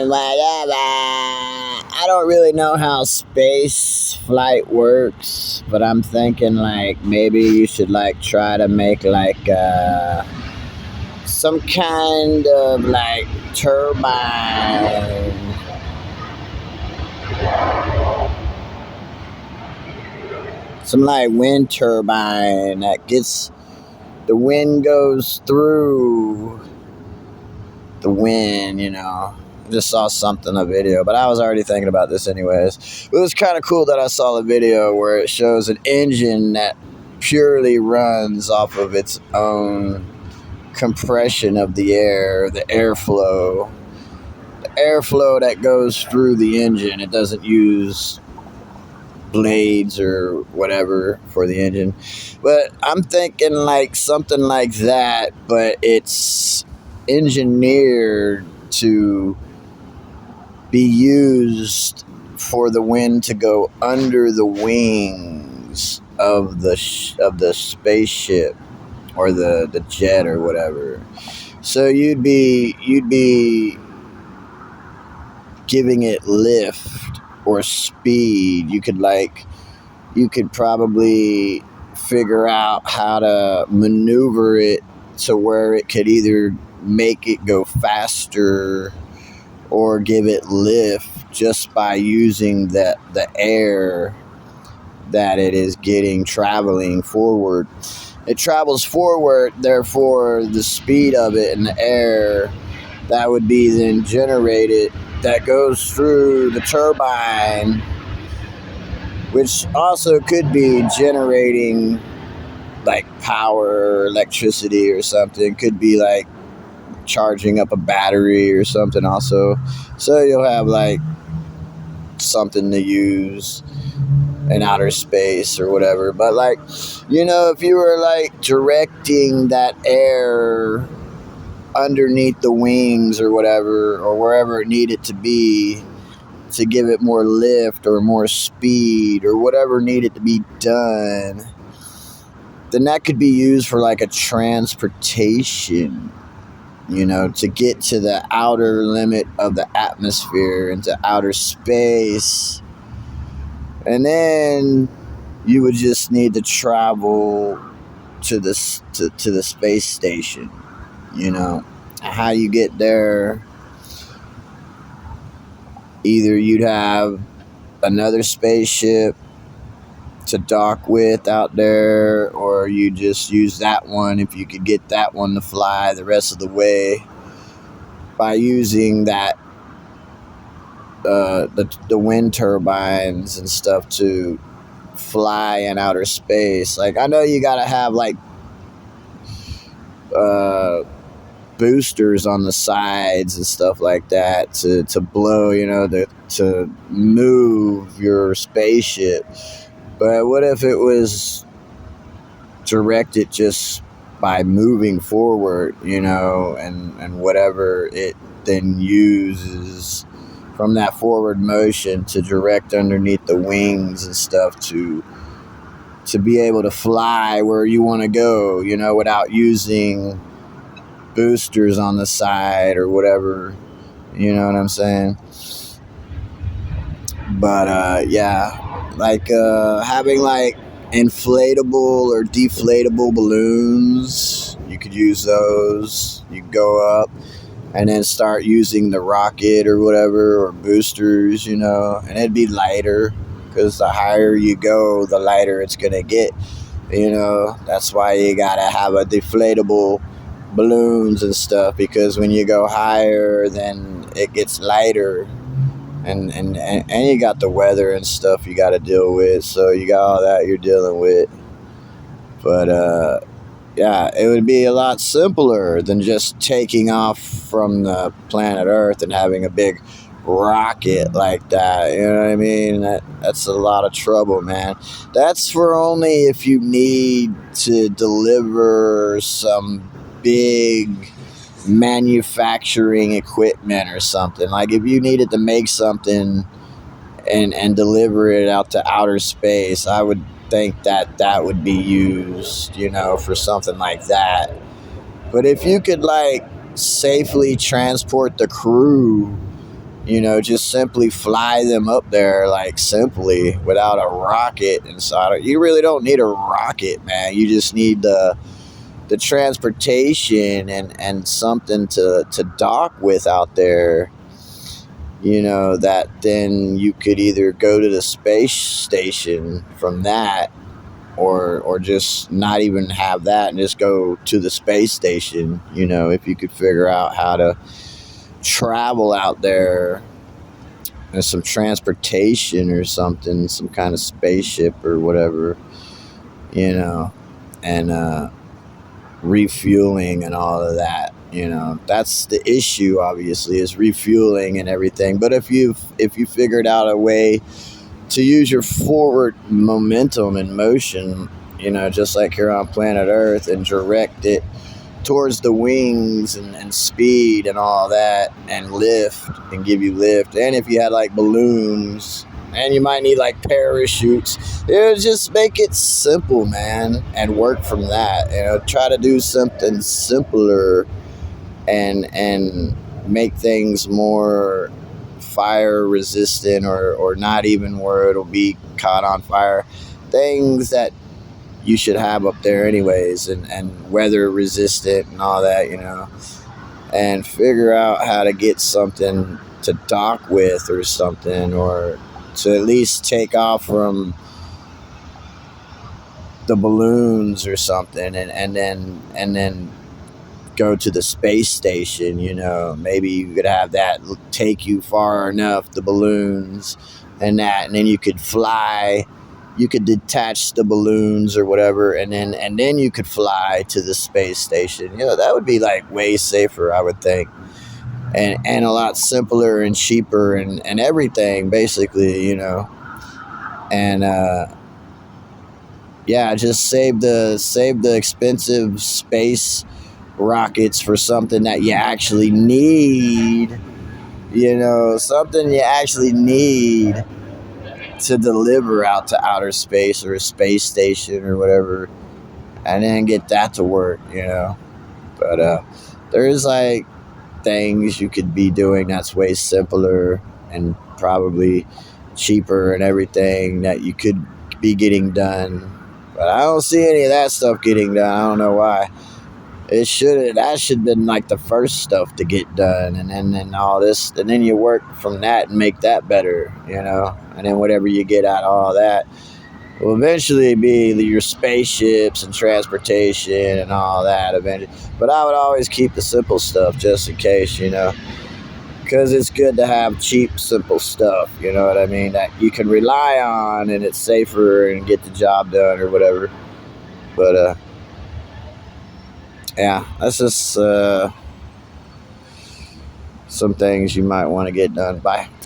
whatever. I don't really know how space flight works, but I'm thinking like maybe you should like try to make like some kind of like turbine. Some like wind turbine that gets the wind goes through the wind, I just saw something, a video, but I was already thinking about this anyways. It was kind of cool that I saw the video where it shows an engine that purely runs off of its own compression of the air, the airflow. The airflow that goes through the engine. It doesn't use blades or whatever for the engine. But I'm thinking like something like that, but it's engineered to be used for the wind to go under the wings of the spaceship or the jet or whatever. So you'd be giving it lift or speed. You could probably figure out how to maneuver it to where it could either make it go faster or give it lift just by using the air that it is getting traveling forward. It travels forward, therefore the speed of it in the air that would be then generated, that goes through the turbine, which also could be generating like power, electricity or something. Could be like charging up a battery or something also. So you'll have like something to use in outer space or whatever. But like, if you were like directing that air underneath the wings or whatever, or wherever it needed to be to give it more lift or more speed or whatever needed to be done, then that could be used for like a transportation, to get to the outer limit of the atmosphere, into outer space. And then you would just need to travel to the space station. How you get there, either you'd have another spaceship to dock with out there, or you just use that one if you could get that one to fly the rest of the way by using that the wind turbines and stuff to fly in outer space. Like, I know you gotta have like boosters on the sides and stuff like that to blow, to move your spaceship. But what if it was directed just by moving forward, and whatever it then uses from that forward motion to direct underneath the wings and stuff to be able to fly where you want to go, without using boosters on the side or whatever, you know what I'm saying? But yeah, like having like inflatable or deflatable balloons, you could use those. You go up and then start using the rocket or whatever, or boosters, and it'd be lighter, because the higher you go, the lighter it's gonna get. That's why you gotta have a deflatable balloons and stuff, because when you go higher, then it gets lighter, and you got the weather and stuff you got to deal with, so you got all that you're dealing with. But yeah, it would be a lot simpler than just taking off from the planet Earth and having a big rocket like that. You know what I mean? That's a lot of trouble, man. That's for only if you need to deliver some big manufacturing equipment or something. Like if you needed to make something and deliver it out to outer space, I would think that would be used, for something like that. But if you could like safely transport the crew, just simply fly them up there, like simply without a rocket inside. You really don't need a rocket, man. You just need the transportation and something to dock with out there. That then you could either go to the space station from that, or just not even have that and just go to the space station. If you could figure out how to travel out there and some transportation or something, some kind of spaceship or whatever, and refueling and all of that. That's the issue, obviously, is refueling and everything. But if you figured out a way to use your forward momentum and motion, just like here on planet Earth, and direct it towards the wings and speed and all that, and lift, and give you lift. And if you had like balloons, and you might need like parachutes, just make it simple, man, and work from that. Try to do something simpler, and make things more fire resistant, or not even where it'll be caught on fire. Things that you should have up there anyways, and weather resistant and all that, and figure out how to get something to dock with or something, or to at least take off from the balloons or something, and then go to the space station. Maybe you could have that take you far enough, the balloons and that, and then you could fly. You could detach the balloons or whatever, and then you could fly to the space station. That would be like way safer, I would think, and a lot simpler and cheaper, and everything basically. And yeah, just save the expensive space rockets for something that you actually need. Something you actually need to deliver out to outer space, or a space station or whatever, and then get that to work. But there's like things you could be doing that's way simpler and probably cheaper and everything that you could be getting done. But I don't see any of that stuff getting done. I don't know why. That should have been like the first stuff to get done, and then all this, and then you work from that and make that better, and then whatever you get out of all that will eventually be your spaceships and transportation and all that eventually. But I would always keep the simple stuff just in case, because it's good to have cheap, simple stuff, you know what I mean, that you can rely on, and it's safer and get the job done or whatever. But yeah, that's just some things you might want to get done. Bye.